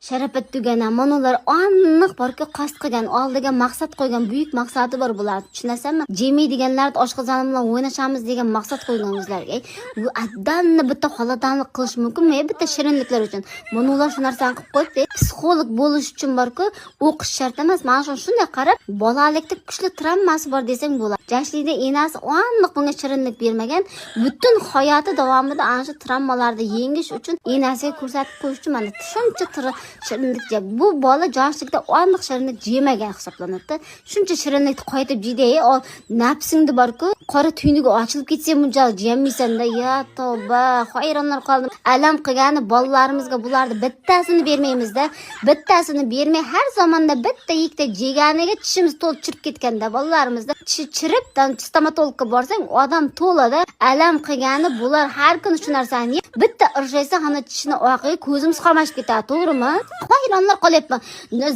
Sharafat tugana, manolar aniq borki qasd qilgan, oldiga maqsad qo'ygan, buyuk maqsadi bor bular. Tushunasanmi? Jemi deganlar oshqozon bilan o'ynashamiz degan maqsad qo'ygan o'zlariga. Bu addanni bitta xoladanlik qilish mumkinmi? Bitta shirinliklar uchun. Manolar shu narsani qilib qo'ydi. Psixolog bo'lish uchun borku, o'qish shart emas. Mana shunday qarab, bolalikda kuchli travmasi bor desang bo'ladi. Yoshlikda enasi aniq bunga shirinlik bermagan, butun hayoti davomida ana shu travmalarni yengish uchun enasiga ko'rsatib qo'yish uchun mana shuncha shirinlik yeb. Bu bola yoshlikda aniq shirinlik yemagan hisoblanadi. Shuncha shirinlikni qaytib jiddiy nafsingda borku, qora tuynugi ochilib ketsa munjal yemaysan-da. Ya tavba, hayronlar qoldim. Alam qilgani bolalarimizga bularni bittasini bermaymiz-da. Bittasini bermay har zamonda bitta ikkita yeganiga tishimiz to'lib chirib ketganda bolalarimizda tishi chirib, stomatologga borsang odam to'ladi. Alam qilgani bular har kuni shu narsani bitta irshaysa hana tishini oqiga ko'zimiz qamashib ketadi, to'g'rimi? Hayronlar qolyapman.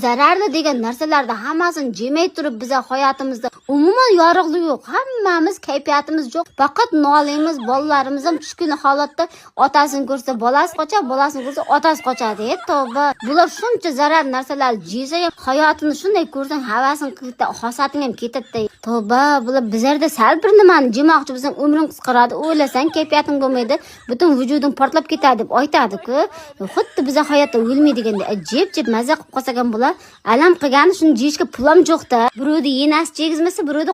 Zararli degan narsalarda hammasini jemay turib biza hayotimizda umuman yorug'lik yo'q. Hammamiz kayfiyatimiz yo'q. Faqat nolimiz, bolalarimiz ham tushkun holatda otasini ko'rsa bolasi qochadi, bolasini ko'rsa otasi qochadi. Tavba. Bular shuncha zarar narsalar jesa ham hayotini shunday ko'rsang havasing ketadi, xosating ham ketadi. Tavba, bular bizlarda sal bir nimani jemoqchi bo'lsang umring qisqaradi, o'ylasang kayfiyating bo'lmaydi, butun vujuding portlab ketadi deb aytadi-ku. Xuddi biza hayotda o'lmaydiganda jeb-jeb maza qilib qolsagan bular alam qilgani shuni yeyishga pulam yo'qda. Birovni yenasi jegizmasa, birovni